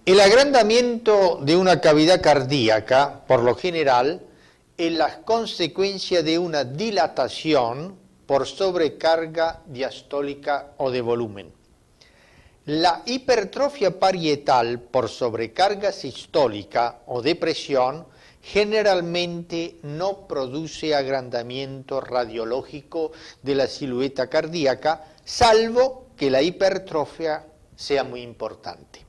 El agrandamiento de una cavidad cardíaca, por lo general, es la consecuencia de una dilatación por sobrecarga diastólica o de volumen. La hipertrofia parietal por sobrecarga sistólica o de presión generalmente no produce agrandamiento radiológico de la silueta cardíaca, salvo que la hipertrofia sea muy importante.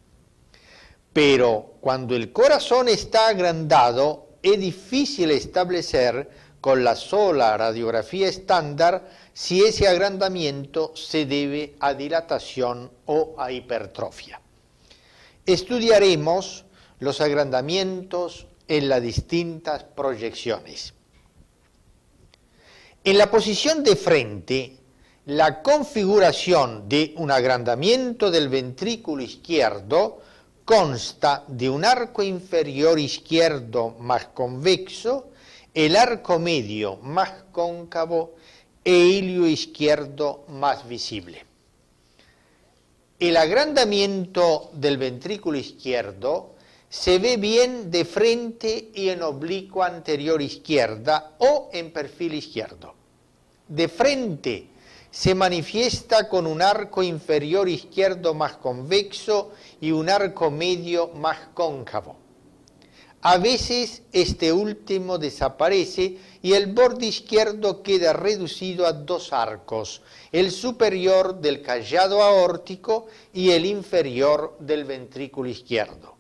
Pero cuando el corazón está agrandado, es difícil establecer con la sola radiografía estándar si ese agrandamiento se debe a dilatación o a hipertrofia. Estudiaremos los agrandamientos en las distintas proyecciones. En la posición de frente, la configuración de un agrandamiento del ventrículo izquierdo consta de un arco inferior izquierdo más convexo, el arco medio más cóncavo e ilio izquierdo más visible. El agrandamiento del ventrículo izquierdo se ve bien de frente y en oblicua anterior izquierda o en perfil izquierdo. De frente se manifiesta con un arco inferior izquierdo más convexo y un arco medio más cóncavo. A veces este último desaparece y el borde izquierdo queda reducido a dos arcos, el superior del callado aórtico y el inferior del ventrículo izquierdo.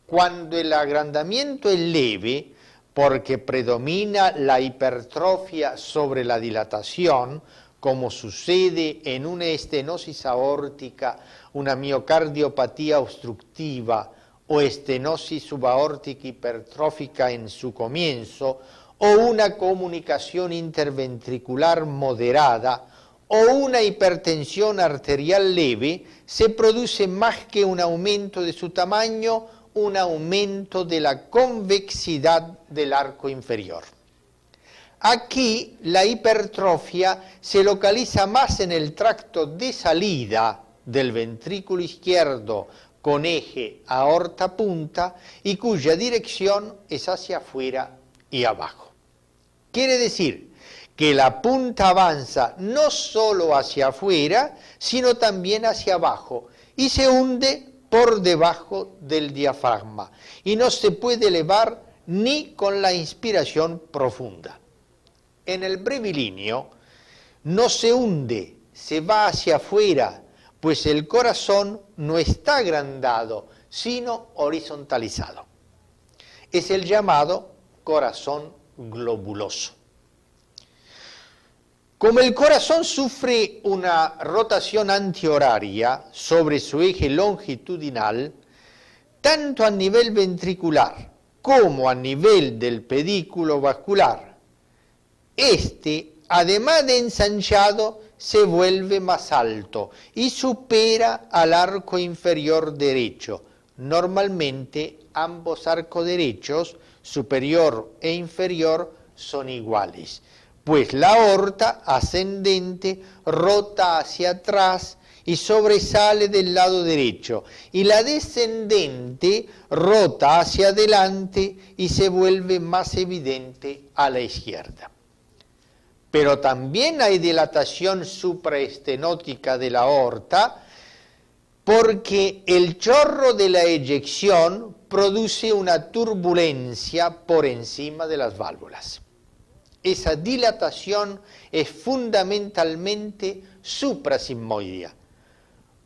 Cuando el agrandamiento es leve, porque predomina la hipertrofia sobre la dilatación, como sucede en una estenosis aórtica, una miocardiopatía obstructiva o estenosis subaórtica hipertrófica en su comienzo, o una comunicación interventricular moderada, o una hipertensión arterial leve, se produce más que un aumento de su tamaño, un aumento de la convexidad del arco inferior. Aquí la hipertrofia se localiza más en el tracto de salida del ventrículo izquierdo con eje aorta-punta y cuya dirección es hacia afuera y abajo. Quiere decir que la punta avanza no solo hacia afuera, sino también hacia abajo y se hunde por debajo del diafragma y no se puede elevar ni con la inspiración profunda. En el brevilíneo no se hunde, se va hacia afuera, pues el corazón no está agrandado, sino horizontalizado. Es el llamado corazón globuloso. Como el corazón sufre una rotación antihoraria sobre su eje longitudinal, tanto a nivel ventricular como a nivel del pedículo vascular, este, además de ensanchado, se vuelve más alto y supera al arco inferior derecho. Normalmente ambos arcos derechos, superior e inferior, son iguales, pues la aorta ascendente rota hacia atrás y sobresale del lado derecho, y la descendente rota hacia adelante y se vuelve más evidente a la izquierda. Pero también hay dilatación supraestenótica de la aorta porque el chorro de la eyección produce una turbulencia por encima de las válvulas. Esa dilatación es fundamentalmente suprasigmoidea,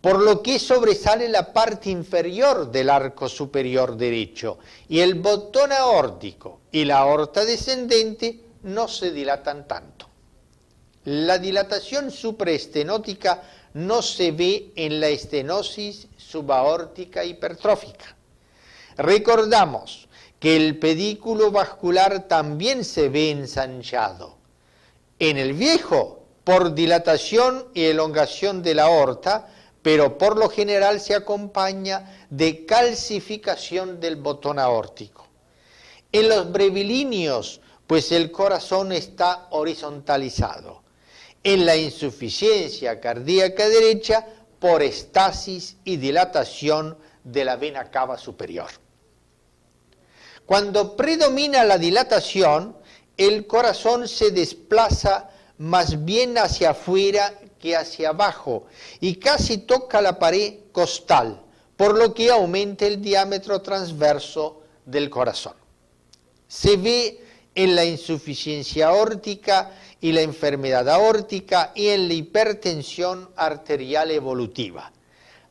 por lo que sobresale la parte inferior del arco superior derecho y el botón aórtico y la aorta descendente no se dilatan tanto. La dilatación supraestenótica no se ve en la estenosis subaórtica hipertrófica. Recordamos que el pedículo vascular también se ve ensanchado. En el viejo, por dilatación y elongación de la aorta, pero por lo general se acompaña de calcificación del botón aórtico. En los brevilíneos, pues el corazón está horizontalizado. En la insuficiencia cardíaca derecha, por estasis y dilatación de la vena cava superior. Cuando predomina la dilatación, el corazón se desplaza más bien hacia afuera que hacia abajo y casi toca la pared costal, por lo que aumenta el diámetro transverso del corazón. Se ve en la insuficiencia aórtica y la enfermedad aórtica y en la hipertensión arterial evolutiva.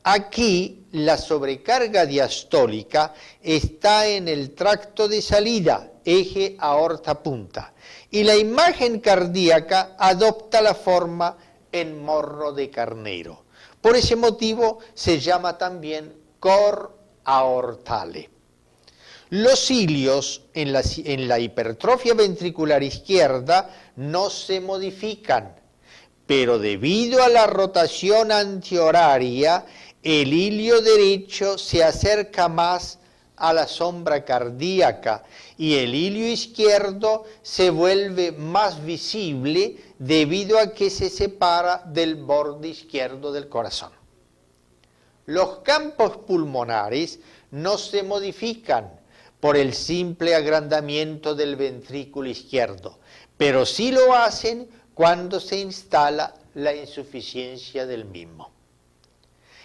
Aquí la sobrecarga diastólica está en el tracto de salida, eje aorta-punta, y la imagen cardíaca adopta la forma en morro de carnero. Por ese motivo se llama también cor aortale. Los cilios en la hipertrofia ventricular izquierda no se modifican, pero debido a la rotación antihoraria, el hilio derecho se acerca más a la sombra cardíaca y el hilio izquierdo se vuelve más visible debido a que se separa del borde izquierdo del corazón. Los campos pulmonares no se modifican por el simple agrandamiento del ventrículo izquierdo, pero sí lo hacen cuando se instala la insuficiencia del mismo.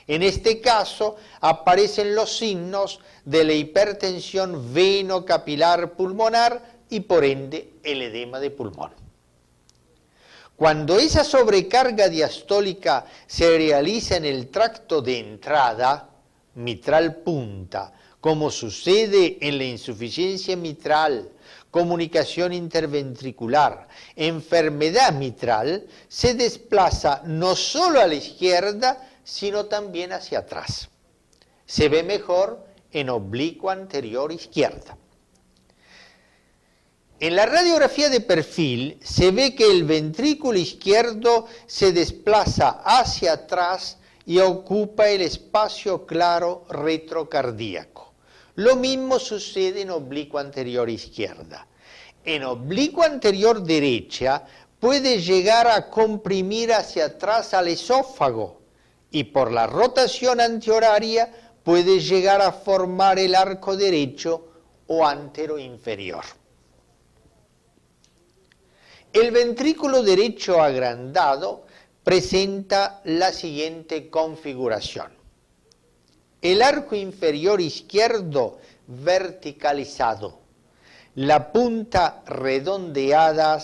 En este caso aparecen los signos de la hipertensión veno-capilar pulmonar y por ende el edema de pulmón. Cuando esa sobrecarga diastólica se realiza en el tracto de entrada, mitral punta, como sucede en la insuficiencia mitral, comunicación interventricular, enfermedad mitral, se desplaza no solo a la izquierda, sino también hacia atrás. Se ve mejor en oblicuo anterior izquierda. En la radiografía de perfil se ve que el ventrículo izquierdo se desplaza hacia atrás y ocupa el espacio claro retrocardíaco. Lo mismo sucede en oblicuo anterior izquierda. En oblicuo anterior derecha puede llegar a comprimir hacia atrás al esófago y por la rotación antihoraria puede llegar a formar el arco derecho o antero inferior. El ventrículo derecho agrandado presenta la siguiente configuración. El arco inferior izquierdo verticalizado, la punta redondeada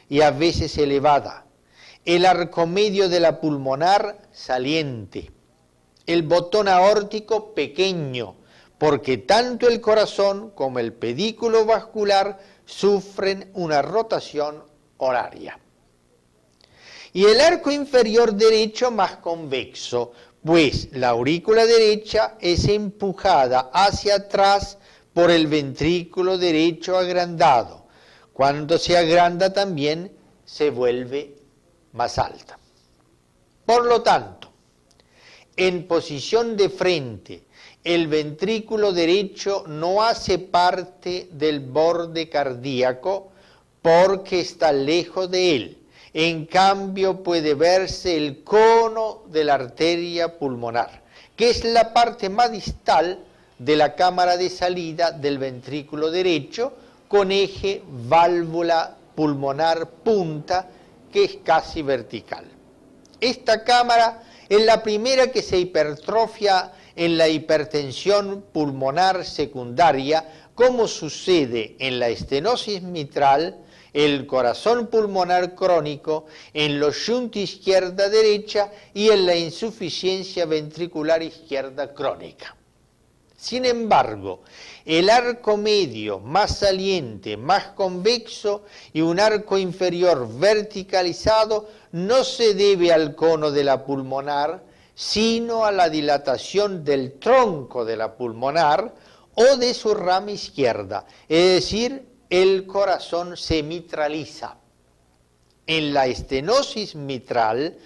y a veces elevada, el arco medio de la pulmonar saliente, el botón aórtico pequeño, porque tanto el corazón como el pedículo vascular sufren una rotación horaria. Y el arco inferior derecho más convexo, pues la aurícula derecha es empujada hacia atrás por el ventrículo derecho agrandado. Cuando se agranda también se vuelve más alta. Por lo tanto, en posición de frente, el ventrículo derecho no hace parte del borde cardíaco porque está lejos de él. En cambio, puede verse el cono de la arteria pulmonar, que es la parte más distal de la cámara de salida del ventrículo derecho, con eje válvula pulmonar punta, que es casi vertical. Esta cámara es la primera que se hipertrofia en la hipertensión pulmonar secundaria, como sucede en la estenosis mitral, el corazón pulmonar crónico, en los shunt izquierda-derecha y en la insuficiencia ventricular izquierda crónica. Sin embargo, el arco medio más saliente, más convexo y un arco inferior verticalizado no se debe al cono de la pulmonar, sino a la dilatación del tronco de la pulmonar o de su rama izquierda, es decir, el corazón se mitraliza. En la estenosis mitral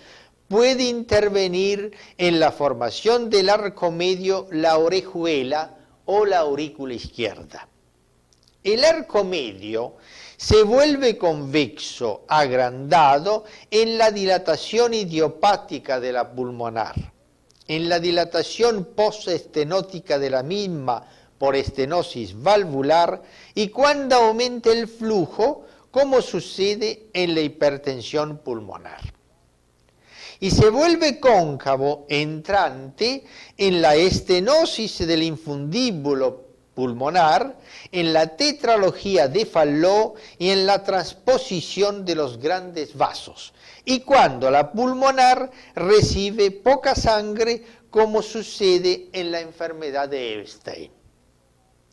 puede intervenir en la formación del arco medio la orejuela o la aurícula izquierda. El arco medio se vuelve convexo, agrandado en la dilatación idiopática de la pulmonar. en la dilatación postestenótica de la misma por estenosis valvular y cuando aumenta el flujo, como sucede en la hipertensión pulmonar. Y se vuelve cóncavo entrante en la estenosis del infundíbulo pulmonar, en la tetralogía de Fallot y en la transposición de los grandes vasos, y cuando la pulmonar recibe poca sangre, como sucede en la enfermedad de Epstein.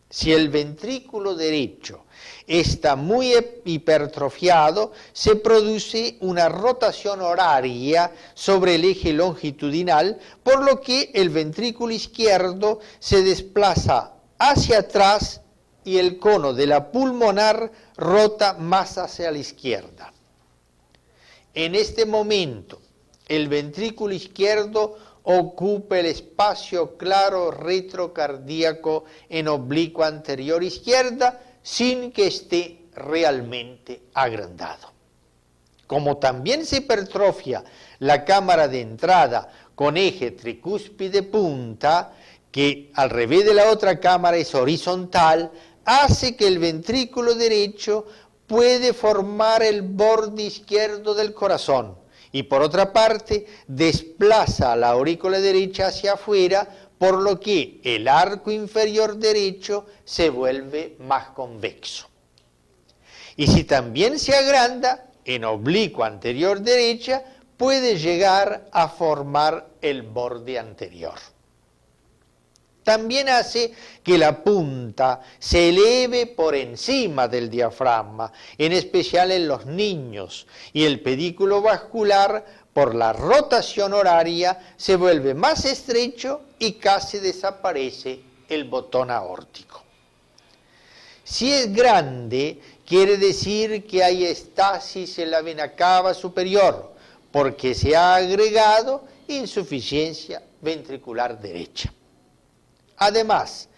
Si el ventrículo derecho está muy hipertrofiado, se produce una rotación horaria sobre el eje longitudinal, por lo que el ventrículo izquierdo se desplaza hacia atrás y el cono de la pulmonar rota más hacia la izquierda. En este momento, el ventrículo izquierdo ocupa el espacio claro retrocardíaco en oblicuo anterior izquierda sin que esté realmente agrandado. Como también se hipertrofia la cámara de entrada con eje tricúspide punta, que al revés de la otra cámara es horizontal, hace que el ventrículo derecho puede formar el borde izquierdo del corazón y por otra parte desplaza la aurícula derecha hacia afuera, por lo que el arco inferior derecho se vuelve más convexo. Y si también se agranda, en oblicuo anterior derecha puede llegar a formar el borde anterior. También hace que la punta se eleve por encima del diafragma, en especial en los niños, y el pedículo vascular, por la rotación horaria, se vuelve más estrecho y casi desaparece el botón aórtico. Si es grande, quiere decir que hay estasis en la vena cava superior, porque se ha agregado insuficiencia ventricular derecha. Además,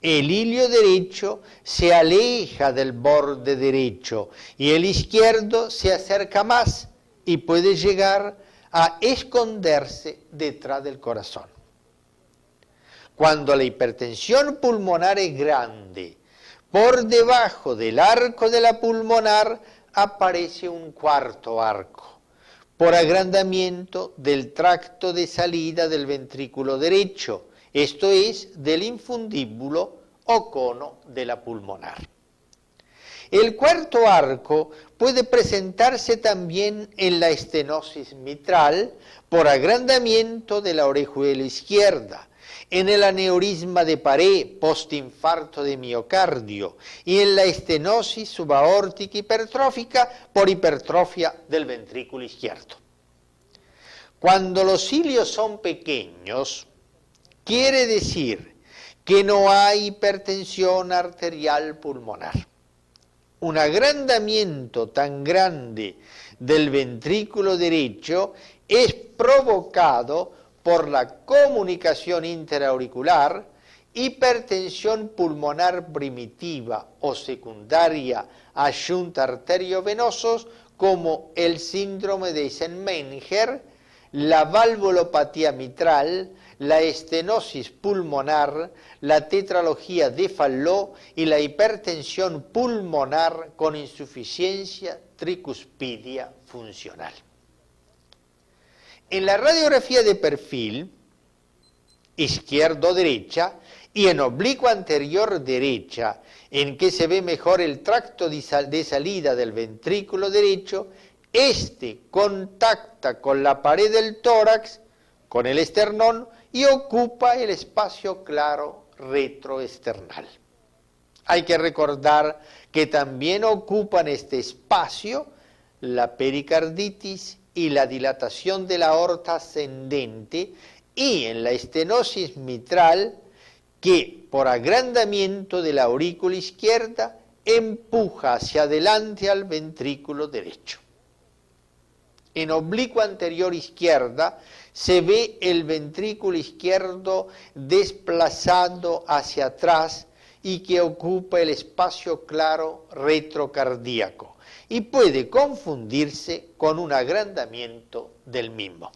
el hilio derecho se aleja del borde derecho y el izquierdo se acerca más y puede llegar a esconderse detrás del corazón. Cuando la hipertensión pulmonar es grande, por debajo del arco de la pulmonar aparece un cuarto arco, por agrandamiento del tracto de salida del ventrículo derecho, esto es, del infundíbulo o cono de la pulmonar. El cuarto arco puede presentarse también en la estenosis mitral por agrandamiento de la orejuela izquierda, en el aneurisma de pared postinfarto de miocardio y en la estenosis subaórtica hipertrófica por hipertrofia del ventrículo izquierdo. Cuando los cilios son pequeños, quiere decir que no hay hipertensión arterial pulmonar. Un agrandamiento tan grande del ventrículo derecho es provocado por la comunicación interauricular, hipertensión pulmonar primitiva o secundaria a shunt arteriovenosos como el síndrome de Eisenmenger, la valvulopatía mitral, la estenosis pulmonar, la tetralogía de Fallot y la hipertensión pulmonar con insuficiencia tricuspidia funcional. En la radiografía de perfil, izquierdo-derecha, y en oblicuo anterior derecha, en que se ve mejor el tracto de salida del ventrículo derecho, este contacta con la pared del tórax, con el esternón, y ocupa el espacio claro retroesternal. Hay que recordar que también ocupan este espacio la pericarditis y la dilatación de la aorta ascendente y en la estenosis mitral que por agrandamiento de la aurícula izquierda empuja hacia adelante al ventrículo derecho. En oblicuo anterior izquierda se ve el ventrículo izquierdo desplazado hacia atrás y que ocupa el espacio claro retrocardíaco y puede confundirse con un agrandamiento del mismo.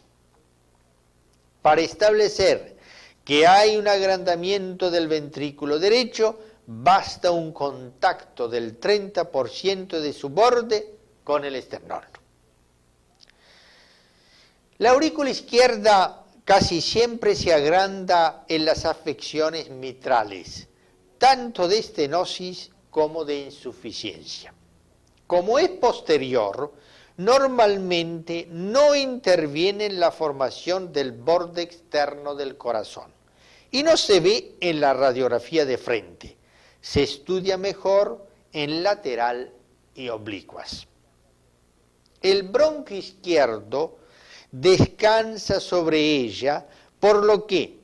Para establecer que hay un agrandamiento del ventrículo derecho, basta un contacto del 30% de su borde con el esternón. La aurícula izquierda casi siempre se agranda en las afecciones mitrales, tanto de estenosis como de insuficiencia. Como es posterior, normalmente no interviene en la formación del borde externo del corazón y no se ve en la radiografía de frente. Se estudia mejor en lateral y oblicuas. El bronquio izquierdo descansa sobre ella, por lo que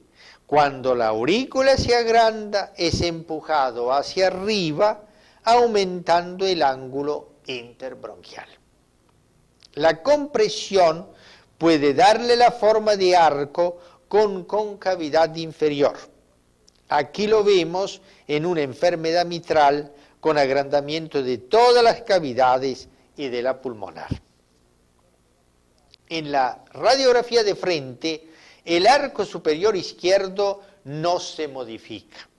cuando la aurícula se agranda es empujado hacia arriba, aumentando el ángulo interbronquial. La compresión puede darle la forma de arco con concavidad inferior. Aquí lo vemos en una enfermedad mitral con agrandamiento de todas las cavidades y de la pulmonar. En la radiografía de frente, el arco superior izquierdo no se modifica.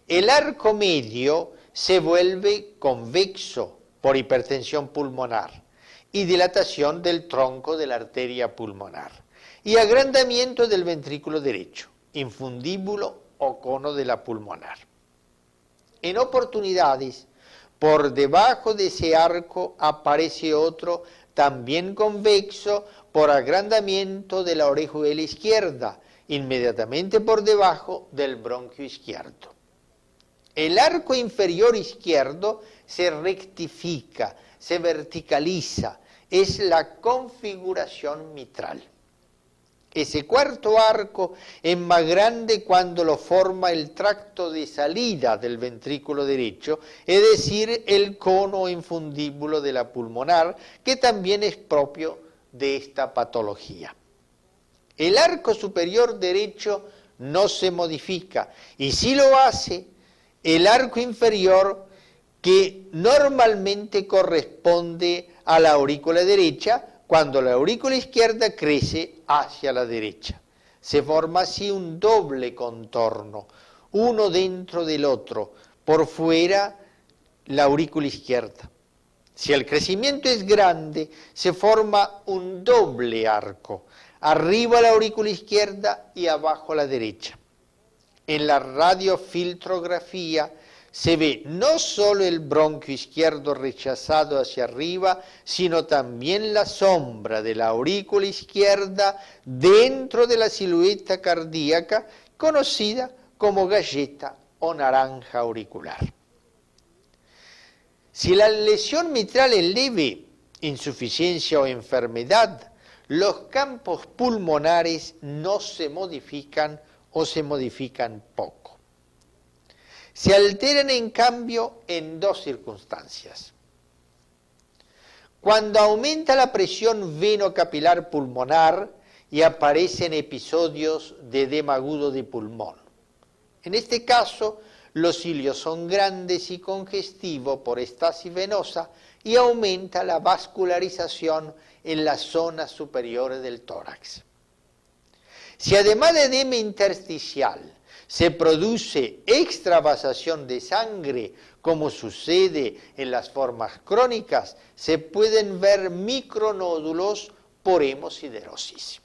El arco medio se vuelve convexo por hipertensión pulmonar y dilatación del tronco de la arteria pulmonar y agrandamiento del ventrículo derecho, infundíbulo o cono de la pulmonar. En oportunidades, por debajo de ese arco aparece otro también convexo por agrandamiento de la orejuela izquierda, inmediatamente por debajo del bronquio izquierdo. El arco inferior izquierdo se rectifica, se verticaliza, es la configuración mitral. Ese cuarto arco es más grande cuando lo forma el tracto de salida del ventrículo derecho, es decir, el cono infundíbulo de la pulmonar, que también es propio de esta patología. El arco superior derecho no se modifica, y si lo hace, el arco inferior, que normalmente corresponde a la aurícula derecha, cuando la aurícula izquierda crece hacia la derecha. Se forma así un doble contorno, uno dentro del otro, por fuera la aurícula izquierda. Si el crecimiento es grande, se forma un doble arco, arriba la aurícula izquierda y abajo la derecha. En la radiofiltrografía se ve no solo el bronquio izquierdo rechazado hacia arriba, sino también la sombra de la aurícula izquierda dentro de la silueta cardíaca, conocida como galleta o naranja auricular. Si la lesión mitral es leve, insuficiencia o enfermedad, los campos pulmonares no se modifican o se modifican poco. Se alteran en cambio en dos circunstancias. Cuando aumenta la presión venocapilar pulmonar y aparecen episodios de edema agudo de pulmón. En este caso, los cilios son grandes y congestivos por estasis venosa y aumenta la vascularización en las zonas superiores del tórax. Si además de edema intersticial se produce extravasación de sangre, como sucede en las formas crónicas, se pueden ver micronódulos por hemosiderosis.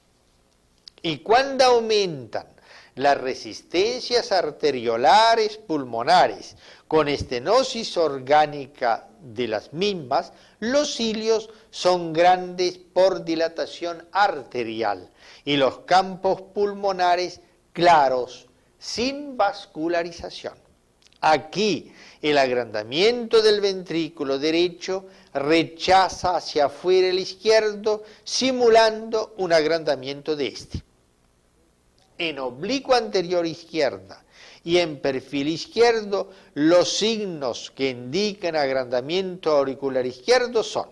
Y cuando aumentan las resistencias arteriolares pulmonares con estenosis orgánica de las mismas, los cilios son grandes por dilatación arterial y los campos pulmonares claros, sin vascularización. Aquí el agrandamiento del ventrículo derecho rechaza hacia afuera el izquierdo, simulando un agrandamiento de este. En oblicua anterior izquierda y en perfil izquierdo, los signos que indican agrandamiento auricular izquierdo son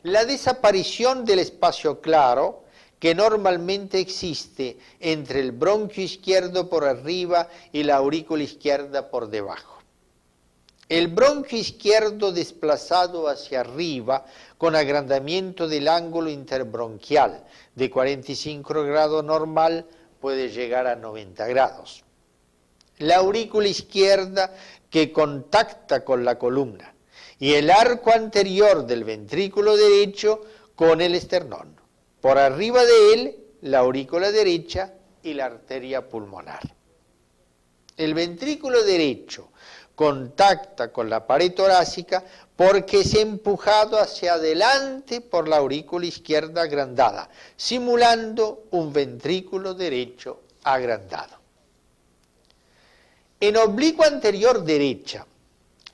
la desaparición del espacio claro, que normalmente existe entre el bronquio izquierdo por arriba y la aurícula izquierda por debajo. El bronquio izquierdo desplazado hacia arriba con agrandamiento del ángulo interbronquial de 45 grados normal puede llegar a 90 grados. La aurícula izquierda que contacta con la columna y el arco anterior del ventrículo derecho con el esternón. Por arriba de él, la aurícula derecha y la arteria pulmonar. El ventrículo derecho contacta con la pared torácica porque es empujado hacia adelante por la aurícula izquierda agrandada, simulando un ventrículo derecho agrandado. En oblicuo anterior derecha,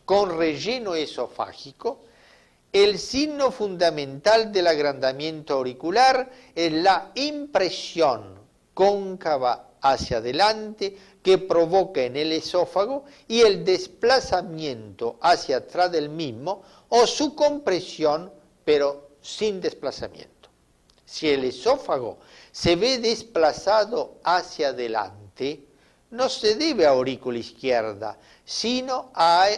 con relleno esofágico, el signo fundamental del agrandamiento auricular es la impresión cóncava hacia adelante que provoca en el esófago y el desplazamiento hacia atrás del mismo o su compresión, pero sin desplazamiento. Si el esófago se ve desplazado hacia adelante, no se debe a aurícula izquierda, sino a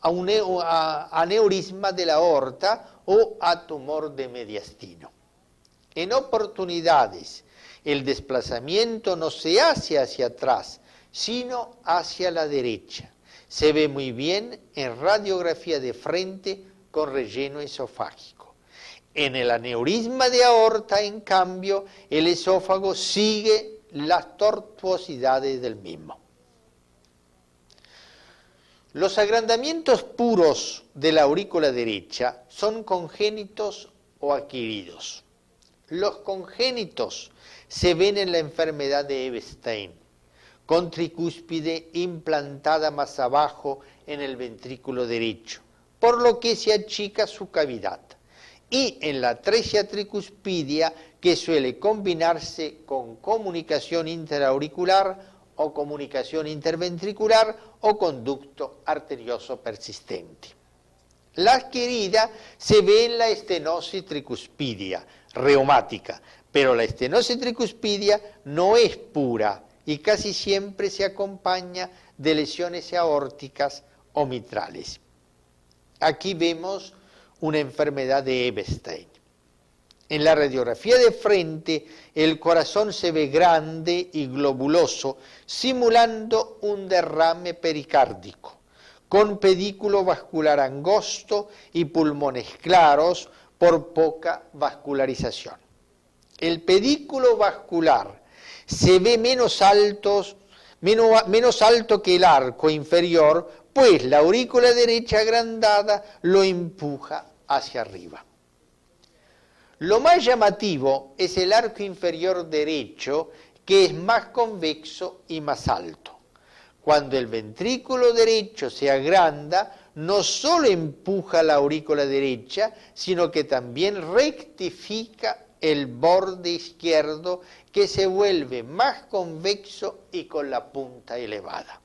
aneurisma de la aorta o a tumor de mediastino. En oportunidades, el desplazamiento no se hace hacia atrás, sino hacia la derecha. Se ve muy bien en radiografía de frente con relleno esofágico. En el aneurisma de aorta, en cambio, el esófago sigue las tortuosidades del mismo. Los agrandamientos puros de la aurícula derecha son congénitos o adquiridos. Los congénitos se ven en la enfermedad de Epstein, con tricúspide implantada más abajo en el ventrículo derecho, por lo que se achica su cavidad, y en la atresia tricuspidia, que suele combinarse con comunicación interauricular o comunicación interventricular o conducto arterioso persistente. La adquirida se ve en la estenosis tricuspidia reumática, pero la estenosis tricuspidia no es pura y casi siempre se acompaña de lesiones aórticas o mitrales. Aquí vemos una enfermedad de Epstein. En la radiografía de frente, el corazón se ve grande y globuloso, simulando un derrame pericárdico, con pedículo vascular angosto y pulmones claros por poca vascularización. El pedículo vascular se ve menos alto que el arco inferior, pues la aurícula derecha agrandada lo empuja hacia arriba. Lo más llamativo es el arco inferior derecho, que es más convexo y más alto. Cuando el ventrículo derecho se agranda, no solo empuja la aurícula derecha, sino que también rectifica el borde izquierdo, que se vuelve más convexo y con la punta elevada.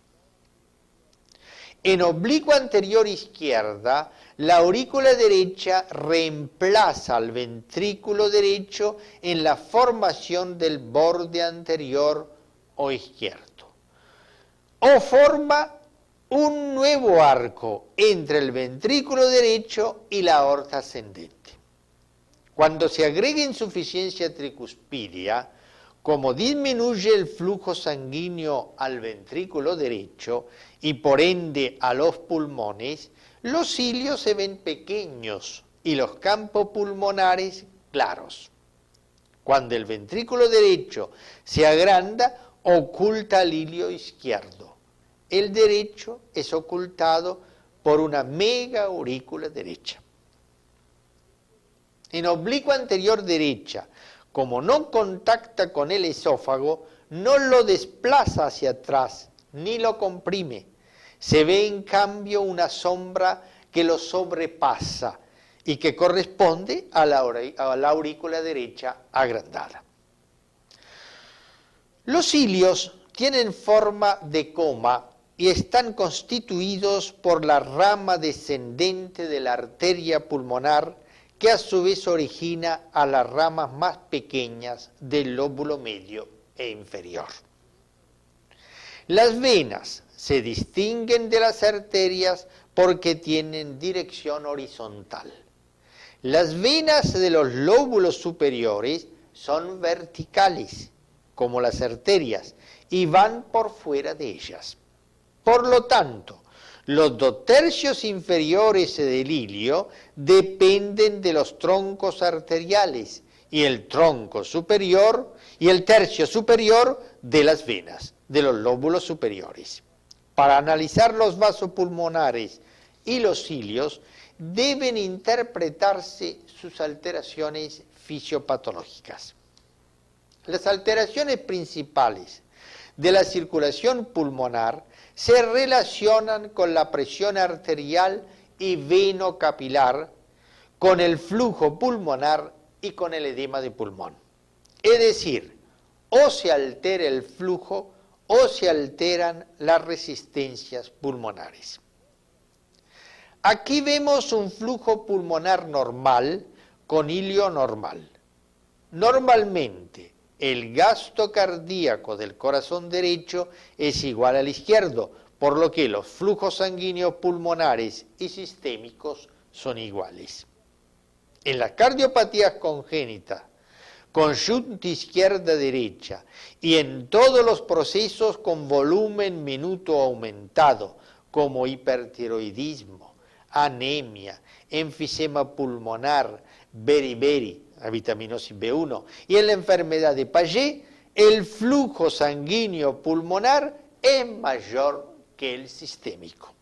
En oblicuo anterior izquierda, la aurícula derecha reemplaza al ventrículo derecho en la formación del borde anterior o izquierdo, o forma un nuevo arco entre el ventrículo derecho y la aorta ascendente. Cuando se agrega insuficiencia tricuspidia, como disminuye el flujo sanguíneo al ventrículo derecho y por ende a los pulmones, los cilios se ven pequeños y los campos pulmonares claros. Cuando el ventrículo derecho se agranda, oculta el hilio izquierdo. El derecho es ocultado por una mega aurícula derecha. En oblicuo anterior derecha, como no contacta con el esófago, no lo desplaza hacia atrás, ni lo comprime. Se ve en cambio una sombra que lo sobrepasa y que corresponde a la aurícula derecha agrandada. Los cilios tienen forma de coma y están constituidos por la rama descendente de la arteria pulmonar, que a su vez origina a las ramas más pequeñas del lóbulo medio e inferior. Las venas se distinguen de las arterias porque tienen dirección horizontal. Las venas de los lóbulos superiores son verticales, como las arterias, y van por fuera de ellas. Por lo tanto, los 2/3 inferiores del ilio dependen de los troncos arteriales y el tronco superior y el tercio superior de las venas, de los lóbulos superiores. Para analizar los vasos pulmonares y los cilios, deben interpretarse sus alteraciones fisiopatológicas. Las alteraciones principales de la circulación pulmonar se relacionan con la presión arterial y venocapilar, con el flujo pulmonar y con el edema de pulmón. Es decir, o se altera el flujo o se alteran las resistencias pulmonares. Aquí vemos un flujo pulmonar normal con ilio normal. Normalmente, el gasto cardíaco del corazón derecho es igual al izquierdo, por lo que los flujos sanguíneos pulmonares y sistémicos son iguales. En las cardiopatías congénitas, conjunta izquierda-derecha y en todos los procesos con volumen minuto aumentado, como hipertiroidismo, anemia, enfisema pulmonar, beriberi, la vitaminosis B1, y en la enfermedad de Paget, el flujo sanguíneo pulmonar es mayor que el sistémico.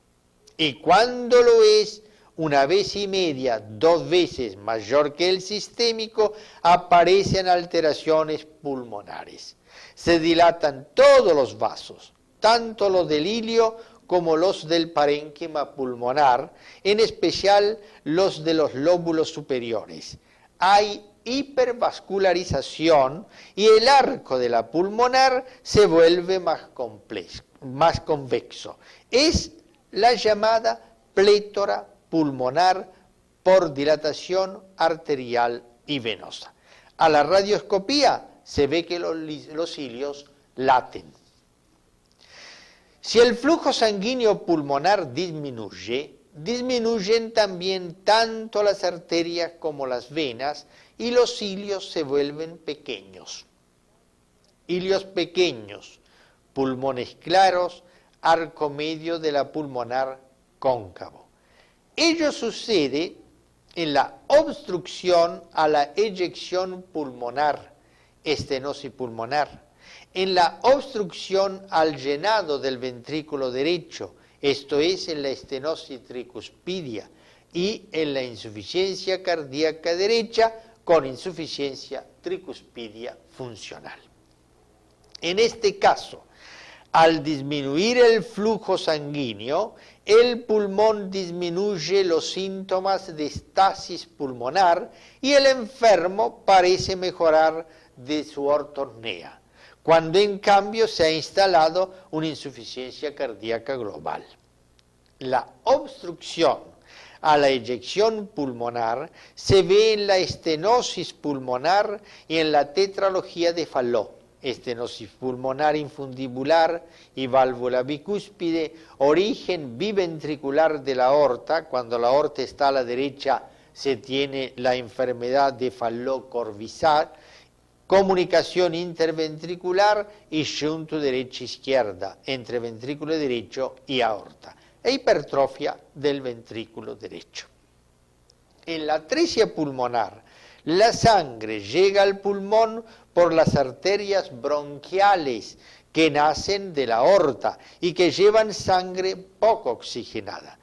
Y cuando lo es, 1,5 veces, 2 veces mayor que el sistémico, aparecen alteraciones pulmonares. Se dilatan todos los vasos, tanto los del ilio como los del parénquima pulmonar, en especial los de los lóbulos superiores. Hay hipervascularización y el arco de la pulmonar se vuelve más convexo. Es la llamada plétora pulmonar por dilatación arterial y venosa. A la radioscopía se ve que los cilios laten. Si el flujo sanguíneo pulmonar disminuye, disminuyen también tanto las arterias como las venas y los cilios se vuelven pequeños. Ilios pequeños, pulmones claros, arco medio de la pulmonar cóncavo. Ello sucede en la obstrucción a la eyección pulmonar, estenosis pulmonar, en la obstrucción al llenado del ventrículo derecho, esto es en la estenosis tricuspidia, y en la insuficiencia cardíaca derecha con insuficiencia tricuspidia funcional. En este caso, al disminuir el flujo sanguíneo, el pulmón disminuye los síntomas de estasis pulmonar y el enfermo parece mejorar de su ortornea, cuando en cambio se ha instalado una insuficiencia cardíaca global. La obstrucción a la eyección pulmonar se ve en la estenosis pulmonar y en la tetralogía de Fallot, estenosis pulmonar infundibular y válvula bicúspide, origen biventricular de la aorta. Cuando la aorta está a la derecha se tiene la enfermedad de Fallot-Corvisart, comunicación interventricular y shunt derecha-izquierda entre ventrículo derecho y aorta, e hipertrofia del ventrículo derecho. En la atresia pulmonar, la sangre llega al pulmón por las arterias bronquiales que nacen de la aorta y que llevan sangre poco oxigenada.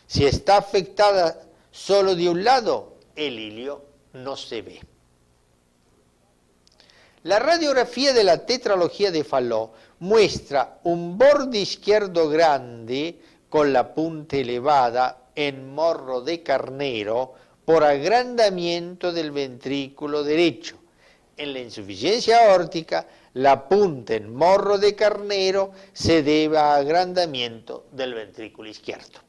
Si está afectada solo de un lado, el ilio no se ve. La radiografía de la tetralogía de Fallot muestra un borde izquierdo grande con la punta elevada en morro de carnero por agrandamiento del ventrículo derecho. En la insuficiencia aórtica, la punta en morro de carnero se debe a agrandamiento del ventrículo izquierdo.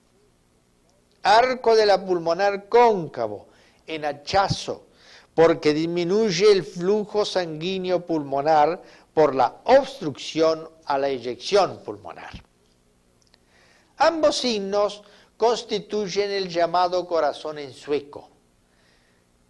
Arco de la pulmonar cóncavo en hachazo, porque disminuye el flujo sanguíneo pulmonar por la obstrucción a la eyección pulmonar. Ambos signos constituyen el llamado corazón en sueco.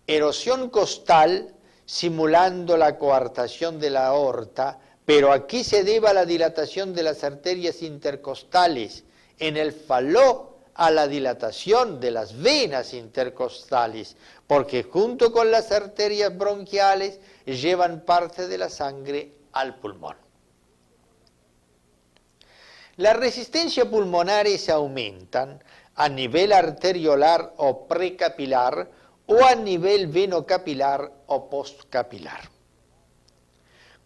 Erosión costal simulando la coartación de la aorta, pero aquí se debe a la dilatación de las arterias intercostales, en el faló a la dilatación de las venas intercostales, porque junto con las arterias bronquiales llevan parte de la sangre al pulmón. Las resistencias pulmonares aumentan a nivel arteriolar o precapilar o a nivel venocapilar o postcapilar.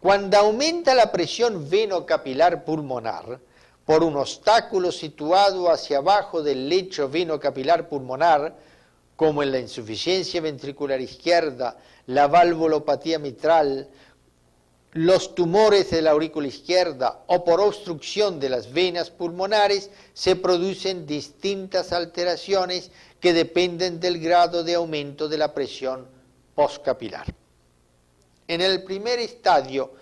Cuando aumenta la presión venocapilar pulmonar por un obstáculo situado hacia abajo del lecho venocapilar pulmonar, como en la insuficiencia ventricular izquierda, la valvulopatía mitral, los tumores de la aurícula izquierda o por obstrucción de las venas pulmonares, se producen distintas alteraciones que dependen del grado de aumento de la presión postcapilar. En el primer estadio,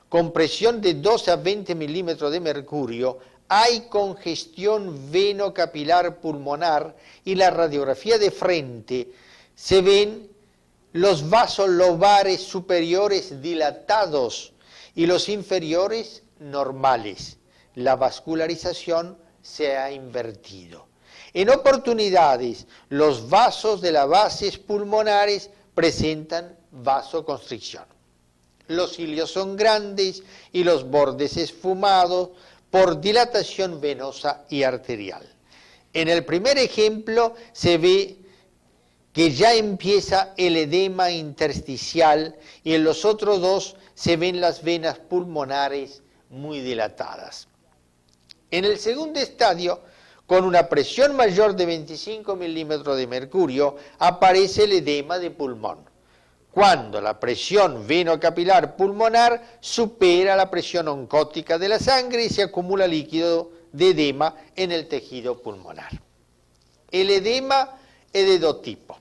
con presión de 12 a 20 milímetros de mercurio, hay congestión venocapilar pulmonar y la radiografía de frente se ven los vasos lobares superiores dilatados y los inferiores normales. La vascularización se ha invertido. En oportunidades, los vasos de las bases pulmonares presentan vasoconstricción. Los cilios son grandes y los bordes esfumados por dilatación venosa y arterial. En el primer ejemplo se ve que ya empieza el edema intersticial y en los otros dos se ven las venas pulmonares muy dilatadas. En el segundo estadio, con una presión mayor de 25 milímetros de mercurio, aparece el edema de pulmón, cuando la presión venocapilar pulmonar supera la presión oncótica de la sangre y se acumula líquido de edema en el tejido pulmonar. El edema es de dos tipos.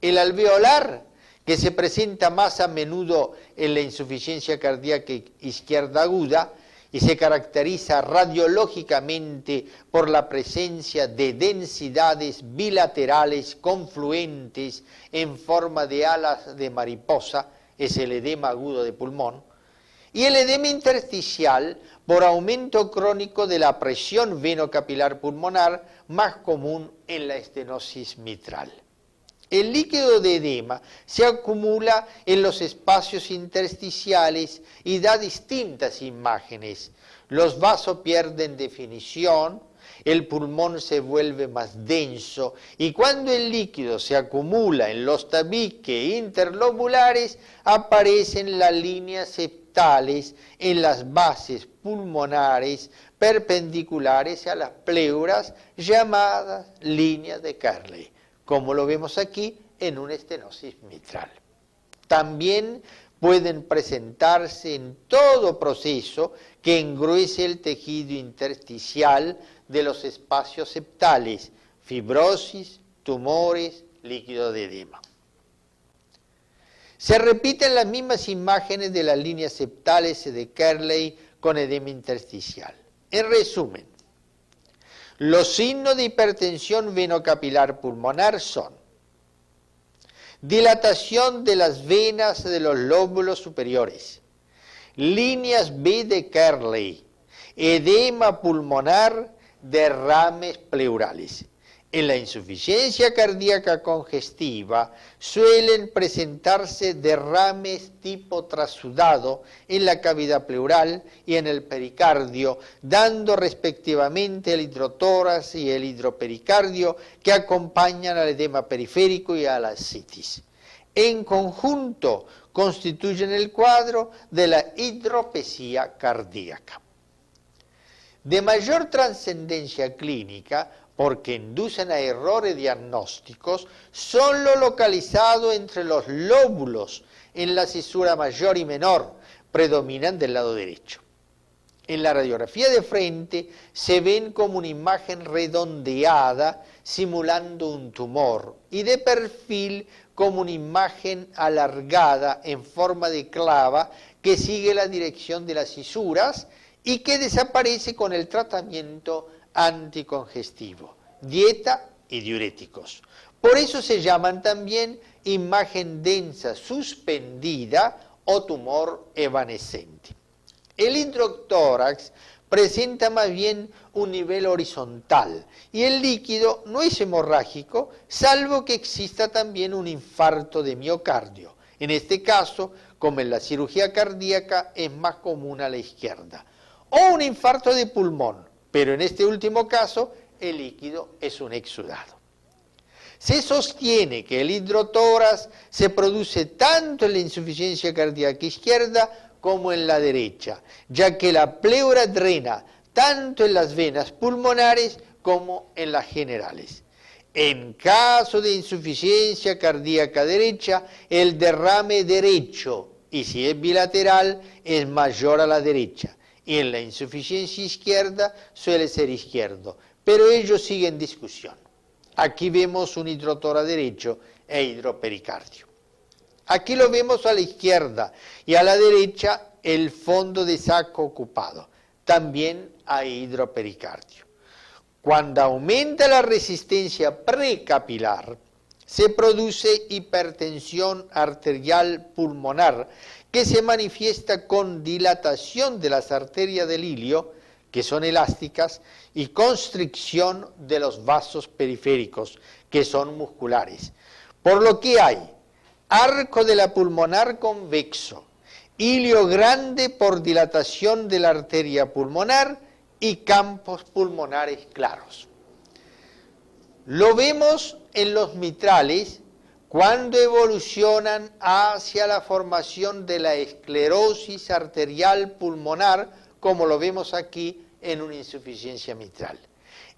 El alveolar, que se presenta más a menudo en la insuficiencia cardíaca izquierda aguda y se caracteriza radiológicamente por la presencia de densidades bilaterales confluentes en forma de alas de mariposa, es el edema agudo de pulmón, y el edema intersticial por aumento crónico de la presión venocapilar pulmonar, más común en la estenosis mitral. El líquido de edema se acumula en los espacios intersticiales y da distintas imágenes. Los vasos pierden definición, el pulmón se vuelve más denso y cuando el líquido se acumula en los tabiques interlobulares aparecen las líneas septales en las bases pulmonares perpendiculares a las pleuras llamadas líneas de Kerley, como lo vemos aquí en una estenosis mitral. También pueden presentarse en todo proceso que engruese el tejido intersticial de los espacios septales, fibrosis, tumores, líquido de edema. Se repiten las mismas imágenes de las líneas septales de Kerley con edema intersticial. En resumen, los signos de hipertensión venocapilar pulmonar son dilatación de las venas de los lóbulos superiores, líneas B de Kerley, edema pulmonar, derrames pleurales. En la insuficiencia cardíaca congestiva suelen presentarse derrames tipo trasudado en la cavidad pleural y en el pericardio, dando respectivamente el hidrotórax y el hidropericardio que acompañan al edema periférico y a la ascitis. En conjunto constituyen el cuadro de la hidropesía cardíaca. De mayor trascendencia clínica, porque inducen a errores diagnósticos, son lo localizado entre los lóbulos en la cisura mayor y menor, predominan del lado derecho. En la radiografía de frente se ven como una imagen redondeada simulando un tumor y de perfil como una imagen alargada en forma de clava que sigue la dirección de las cisuras y que desaparece con el tratamiento anticongestivo. dieta y diuréticos. Por eso se llaman también imagen densa suspendida o tumor evanescente. El hidrotórax presenta más bien un nivel horizontal y el líquido no es hemorrágico, salvo que exista también un infarto de miocardio. En este caso, como en la cirugía cardíaca, es más común a la izquierda. O un infarto de pulmón, pero en este último caso, el líquido es un exudado. Se sostiene que el hidrotórax se produce tanto en la insuficiencia cardíaca izquierda como en la derecha, ya que la pleura drena tanto en las venas pulmonares como en las generales. En caso de insuficiencia cardíaca derecha, el derrame derecho, y si es bilateral, es mayor a la derecha. Y en la insuficiencia izquierda suele ser izquierdo, pero ello sigue en discusión. Aquí vemos un hidrotórax derecho e hidropericardio. Aquí lo vemos a la izquierda y a la derecha el fondo de saco ocupado. También hay hidropericardio. Cuando aumenta la resistencia precapilar, se produce hipertensión arterial pulmonar que se manifiesta con dilatación de las arterias del ilio, que son elásticas, y constricción de los vasos periféricos, que son musculares. Por lo que hay arco de la pulmonar convexo, ilio grande por dilatación de la arteria pulmonar y campos pulmonares claros. Lo vemos en los mitrales cuando evolucionan hacia la formación de la esclerosis arterial pulmonar, como lo vemos aquí en una insuficiencia mitral.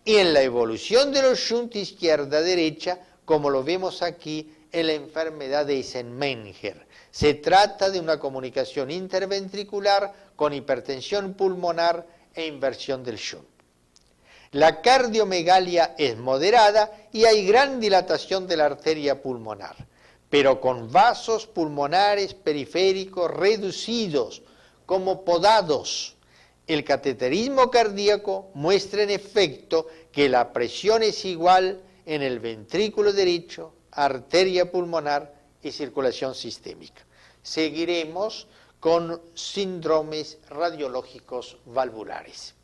Y en la evolución de los shunt izquierda-derecha, como lo vemos aquí en la enfermedad de Eisenmenger. Se trata de una comunicación interventricular con hipertensión pulmonar e inversión del shunt. La cardiomegalia es moderada y hay gran dilatación de la arteria pulmonar, pero con vasos pulmonares periféricos reducidos, como podados. El cateterismo cardíaco muestra en efecto que la presión es igual en el ventrículo derecho, arteria pulmonar y circulación sistémica. Seguiremos con síndromes radiológicos valvulares.